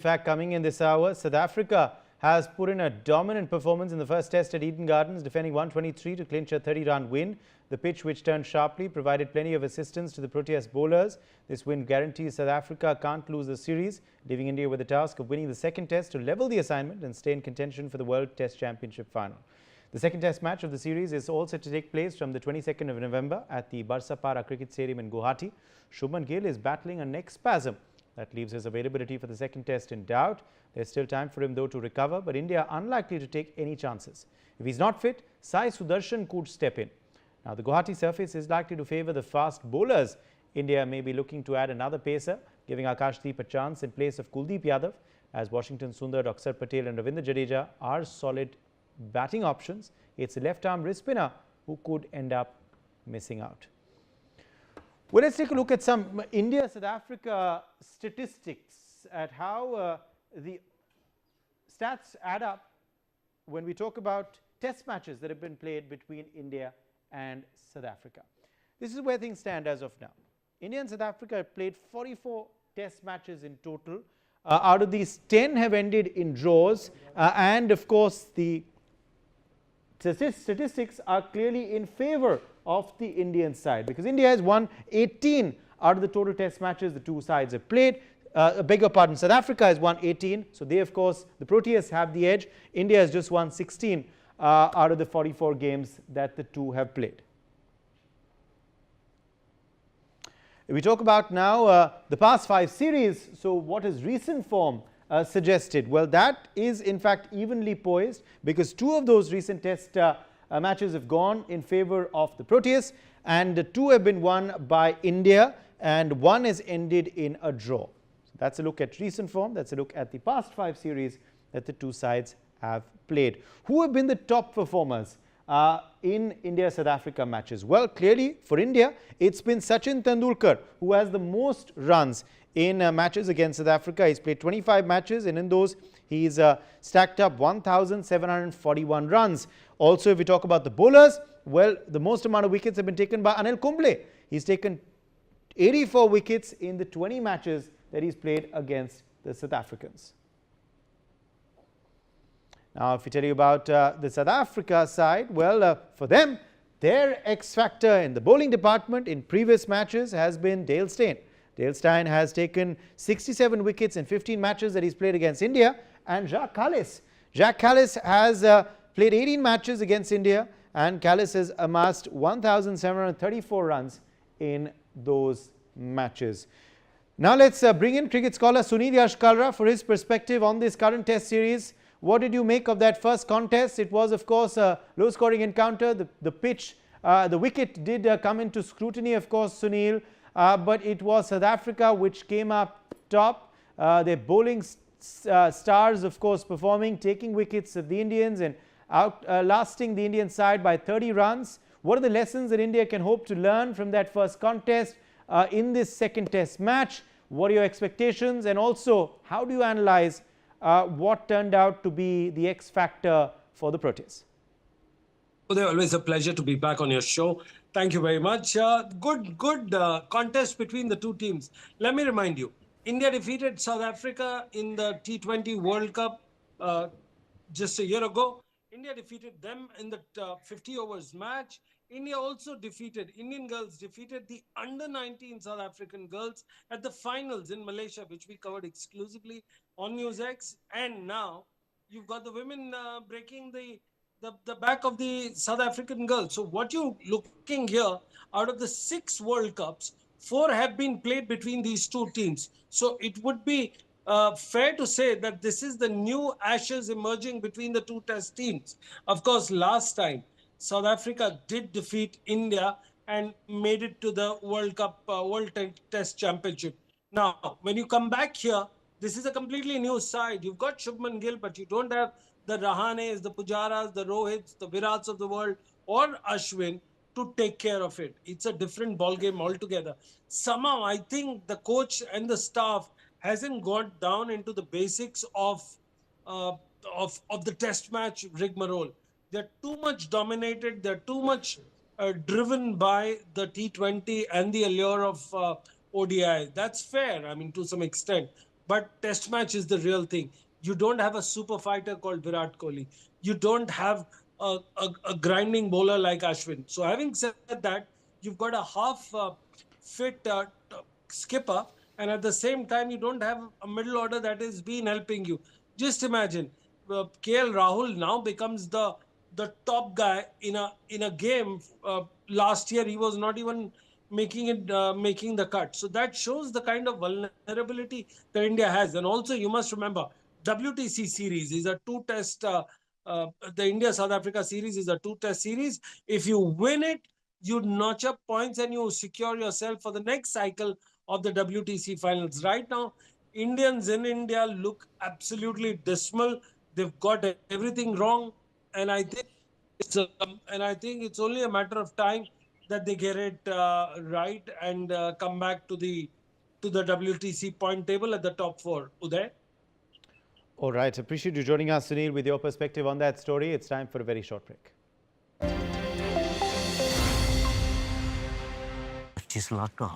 fact, coming in this hour, South Africa has put in a dominant performance in the first test at Eden Gardens, defending 123 to clinch a 30-run win. The pitch, which turned sharply, provided plenty of assistance to the Proteas bowlers. This win guarantees South Africa can't lose the series, leaving India with the task of winning the second test to level the assignment and stay in contention for the World Test Championship final. The second test match of the series is also to take place from the 22nd of November at the Barsapara Cricket Stadium in Guwahati. Shubman Gill is battling a neck spasm. That leaves his availability for the second test in doubt. There's still time for him though to recover, but India are unlikely to take any chances. If he's not fit, Sai Sudharsan could step in. Now the Guwahati surface is likely to favour the fast bowlers. India may be looking to add another pacer, giving Akash Deep a chance in place of Kuldeep Yadav, as Washington Sundar, Akshar Patel and Ravindra Jadeja are solid batting options. It's a left-arm wrist spinner who could end up missing out. Well, let's take a look at some India-South Africa statistics at how the stats add up when we talk about test matches that have been played between India and South Africa. This is where things stand as of now. India and South Africa have played 44 test matches in total. Out of these, 10 have ended in draws, and of course the statistics are clearly in favour of the Indian side, because India has won 18 out of the total test matches the two sides have played. South Africa has won 18, so they, of course, the Proteas have the edge. India has just won 16 out of the 44 games that the two have played. If we talk about now the past 5 series, so what is recent form suggested? Well, that is in fact evenly poised, because 2 of those recent test matches have gone in favour of the Proteas, and 2 have been won by India, and 1 has ended in a draw. So that's a look at recent form. That's a look at the past 5 series that the two sides have played. Who have been the top performers in India-South Africa matches? Well, clearly for India, it's been Sachin Tendulkar who has the most runs in matches against South Africa. He's played 25 matches, and in those he's stacked up 1,741 runs. Also, if we talk about the bowlers, well, the most amount of wickets have been taken by Anil Kumble. He's taken 84 wickets in the 20 matches that he's played against the South Africans. Now, if we tell you about the South Africa side, well, for them, their X-factor in the bowling department in previous matches has been Dale Steyn. Dale Steyn has taken 67 wickets in 15 matches that he's played against India, and Jacques Kallis. Jacques Kallis has played 18 matches against India, and Kallis has amassed 1,734 runs in those matches. Now let's bring in cricket scholar Sunil Yashkalra for his perspective on this current test series. What did you make of that first contest? It was, of course, a low-scoring encounter. The pitch, the wicket did come into scrutiny, of course, Sunil, but it was South Africa which came up top. Their bowling stars, of course, performing, taking wickets of the Indians and outlasting the Indian side by 30 runs. What are the lessons that India can hope to learn from that first contest in this second test match? What are your expectations? And also, how do you analyze what turned out to be the X factor for the Proteas? Well, always a pleasure to be back on your show. Thank you very much. Good contest between the two teams. Let me remind you, India defeated South Africa in the T20 World Cup just a year ago. India defeated them in the 50 overs match. Indian girls defeated the under-19 South African girls at the finals in Malaysia, which we covered exclusively on Newsx. And now you've got the women breaking the back of the South African girls. So what you're looking here, out of the 6 World Cups, 4 have been played between these two teams. So it would be fair to say that this is the new Ashes emerging between the two test teams. Of course, last time, South Africa did defeat India and made it to the World Cup, World Test Championship. Now, when you come back here, this is a completely new side. You've got Shubman Gill, but you don't have the Rahanes, the Pujaras, the Rohits, the Virats of the world, or Ashwin to take care of it. It's a different ballgame altogether. Somehow, I think the coach and the staff hasn't gone down into the basics of the test match rigmarole. They're too much dominated. They're too much driven by the T20 and the allure of ODI. That's fair, I mean, to some extent. but test match is the real thing. You don't have a super fighter called Virat Kohli. You don't have a grinding bowler like Ashwin. So having said that, you've got a half fit skipper, and at the same time, you don't have a middle order that is been helping you. Just imagine, KL Rahul now becomes the top guy in a game. Last year, he was not even making the cut. So that shows the kind of vulnerability that India has. And also, you must remember, WTC series is a two-test. The India-South Africa series is a two-test series. If you win it, you notch up points and you secure yourself for the next cycle of the WTC finals. Right now, Indians in India look absolutely dismal. They've got everything wrong, and I think it's only a matter of time that they get it right and come back to the WTC point table at the top four. Uday? All right. Appreciate you joining us, Sunil, with your perspective on that story. It's time for a very short break. 25 lakh का